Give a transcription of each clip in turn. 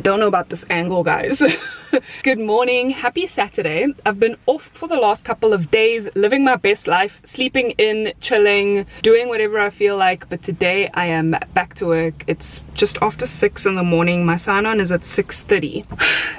don't know about this angle, guys. Good morning, happy Saturday. I've been off for the last couple of days, living my best life, sleeping in, chilling, doing whatever I feel like, but today I am back to work. It's just after 6 in the morning. My sign-on is at 6:30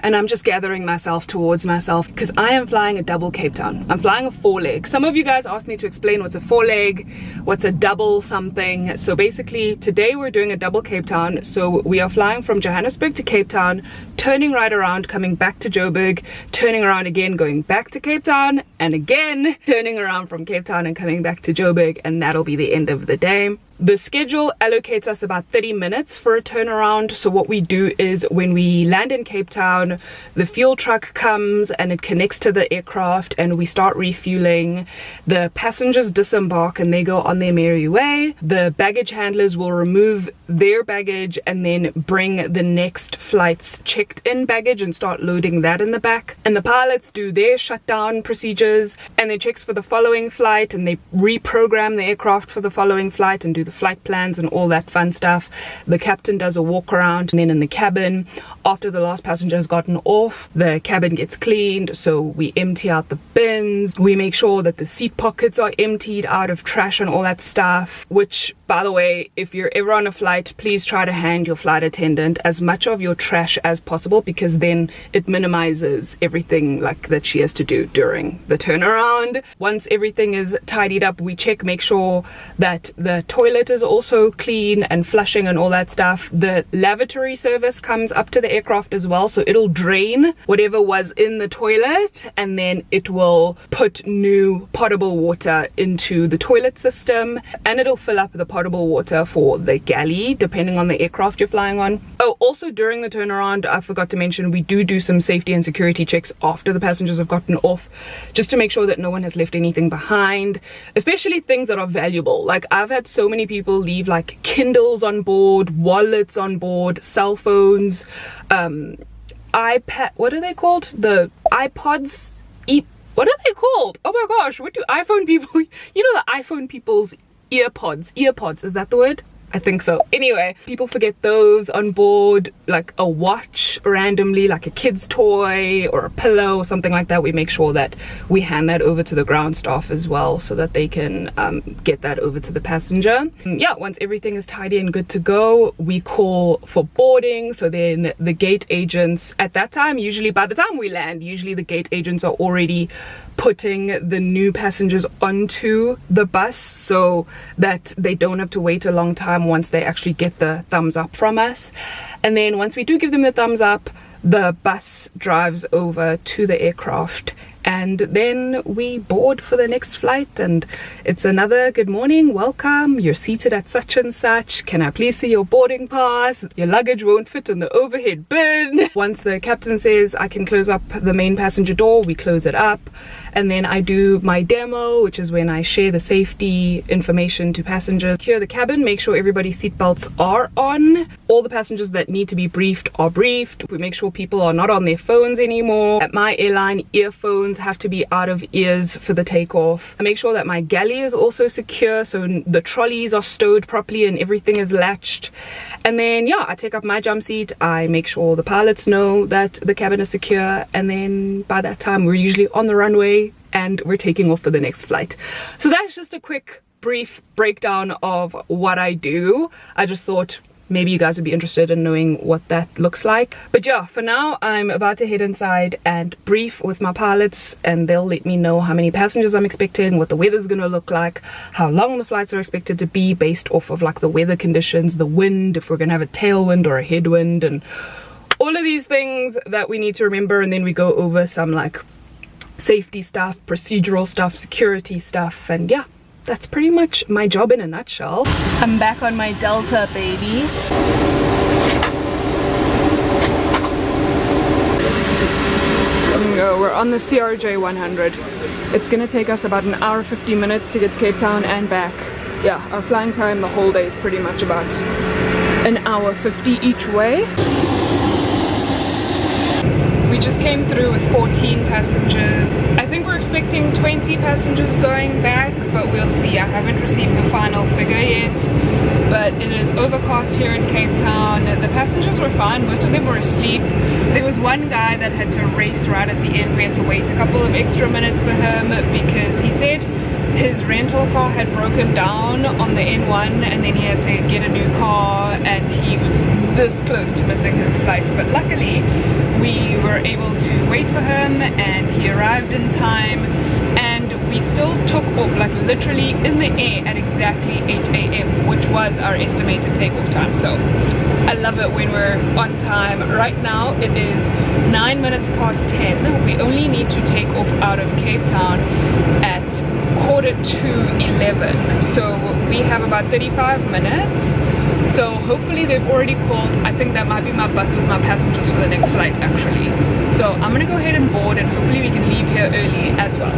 and I'm just gathering myself towards myself because I am flying a double Cape Town. I'm flying a 4-leg. Some of you guys asked me to explain what's a 4-leg, what's a double something. So basically today we're doing a double Cape Town. So we are flying from Johannesburg to Cape Town, turning right around, coming back to Joburg, turning around again, going back to Cape Town, and again turning around from Cape Town and coming back to Joburg, and that'll be the end of the day. The schedule allocates us about 30 minutes for a turnaround. So what we do is when we land in Cape Town, the fuel truck comes and it connects to the aircraft and we start refueling. The passengers disembark and they go on their merry way. The baggage handlers will remove their baggage and then bring the next flight's checked in baggage and start loading that in the back. And the pilots do their shutdown procedures and then checks for the following flight, and they reprogram the aircraft for the following flight and do the flight plans and all that fun stuff. The captain does a walk around, and then in the cabin, after the last passenger has gotten off, the cabin gets cleaned. So we empty out the bins, we make sure that the seat pockets are emptied out of trash and all that stuff, which, by the way, if you're ever on a flight, please try to hand your flight attendant as much of your trash as possible, because then it minimizes everything like that she has to do during the turnaround. Once everything is tidied up, we check, make sure that the toilet is also clean and flushing and all that stuff. The lavatory service comes up to the aircraft as well, so it'll drain whatever was in the toilet and then it will put new potable water into the toilet system, and it'll fill up the potable water for the galley depending on the aircraft you're flying on. Oh, also during the turnaround, I forgot to mention, we do some safety and security checks after the passengers have gotten off, just to make sure that no one has left anything behind, especially things that are valuable. Like, I've had so many people leave like Kindles on board, wallets on board, cell phones, iPad, what are they called? The iPods, what are they called? Oh my gosh, what do iPhone people, you know, the iPhone people's earpods, is that the word? I think so. Anyway, people forget those on board, like a watch randomly, like a kid's toy or a pillow or something like that. We make sure that we hand that over to the ground staff as well, so that they can get that over to the passenger. Yeah, once everything is tidy and good to go, we call for boarding. So then the gate agents, at that time, usually by the time we land, usually the gate agents are already putting the new passengers onto the bus so that they don't have to wait a long time once they actually get the thumbs up from us. And then once we do give them the thumbs up, the bus drives over to the aircraft and then we board for the next flight, and it's another good morning, welcome, you're seated at such and such, can I please see your boarding pass, your luggage won't fit in the overhead bin. Once the captain says I can close up the main passenger door, we close it up, and then I do my demo, which is when I share the safety information to passengers, secure the cabin, make sure everybody's seatbelts are on, all the passengers that need to be briefed are briefed, we make sure people are not on their phones anymore. At my airline, earphones have to be out of ears for the takeoff. I make sure that my galley is also secure, so the trolleys are stowed properly and everything is latched. And then yeah, I take up my jump seat, I make sure the pilots know that the cabin is secure, and then by that time we're usually on the runway and we're taking off for the next flight. So that's just a quick brief breakdown of what I do. I just thought maybe you guys would be interested in knowing what that looks like. But yeah, for now I'm about to head inside and brief with my pilots, and they'll let me know how many passengers I'm expecting, what the weather's gonna look like, how long the flights are expected to be based off of like the weather conditions, the wind, if we're gonna have a tailwind or a headwind, and all of these things that we need to remember. And then we go over some like safety stuff, procedural stuff, security stuff, and yeah, that's pretty much my job in a nutshell. I'm back on my Delta, baby. We're on the CRJ 100. It's gonna take us about an hour 50 minutes to get to Cape Town and back. Yeah, our flying time the whole day is pretty much about an hour 50 each way. We just came through with 14 passengers. I think we're expecting 20 passengers going back, but we'll see. I haven't received the final figure yet, but but it is overcast here in Cape Town. The passengers were fine, most of them were asleep. There was one guy that had to race right at the end. We had to wait a couple of extra minutes for him because he said his rental car had broken down on the N1 and then he had to get a new car, and he was this close to missing his flight. But luckily we were able to wait for him and he arrived in time, and we still took off, like literally in the air at exactly 8 a.m, which was our estimated takeoff time. So I love it when we're on time. Right now it is 9 minutes past 10. We only need to take off out of Cape Town at 11:45. So we have about 35 minutes. So hopefully they've already called. I think that might be my bus with my passengers for the next flight actually. So I'm gonna go ahead and board, and hopefully we can leave here early as well.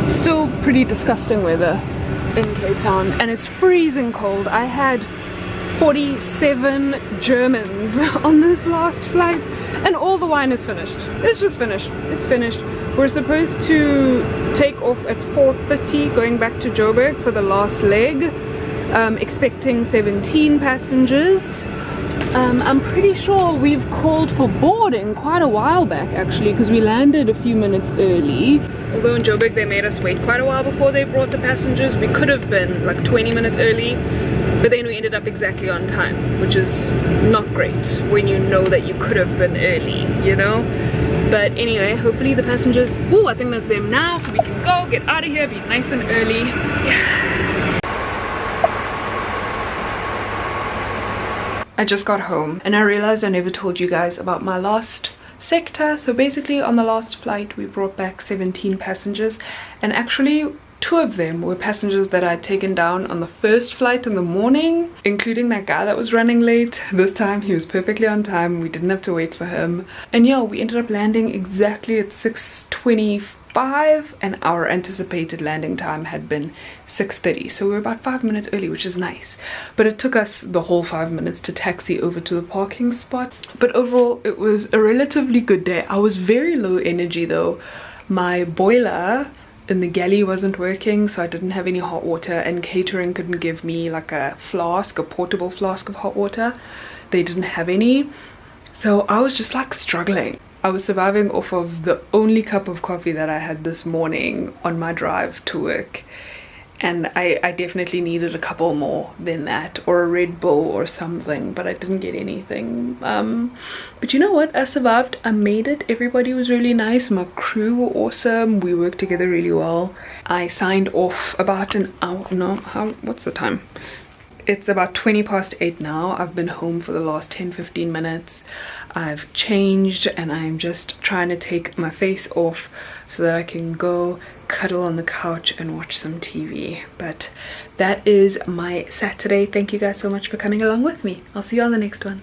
Still pretty disgusting weather in Cape Town, and it's freezing cold. I had 47 Germans on this last flight, and all the wine is finished. It's just finished. It's finished. We're supposed to take off at 4:30 going back to Joburg for the last leg, expecting 17 passengers. I'm pretty sure we've called for boarding quite a while back actually, because we landed a few minutes early. Although in Joburg they made us wait quite a while before they brought the passengers. We could have been like 20 minutes early, but then we ended up exactly on time, which is not great when you know that you could have been early, you know. But anyway, hopefully the passengers, I think that's them now, so we can go get out of here, be nice and early. I just got home and I realized I never told you guys about my last sector. So basically on the last flight we brought back 17 passengers, and actually 2 of them were passengers that I'd taken down on the first flight in the morning, including that guy that was running late. This time he was perfectly on time, we didn't have to wait for him. And yeah, we ended up landing exactly at 6:25, and our anticipated landing time had been 6:30, so we were about 5 minutes early, which is nice. But it took us the whole 5 minutes to taxi over to the parking spot. But overall it was a relatively good day. I was very low energy though. My boiler in the galley wasn't working, so I didn't have any hot water, and catering couldn't give me like a flask, a portable flask of hot water. They didn't have any, so I was just like struggling. I was surviving off of the only cup of coffee that I had this morning on my drive to work, and I definitely needed a couple more than that, or a Red Bull or something, but I didn't get anything. But you know what, I survived. I made it. Everybody was really nice. My crew were awesome. We worked together really well. I signed off about an hour. What's the time? It's about 20 past 8 now. I've been home for the last 10-15 minutes. I've changed and I'm just trying to take my face off so that I can go cuddle on the couch and watch some TV. But that is my Saturday. Thank you guys so much for coming along with me. I'll see you on the next one.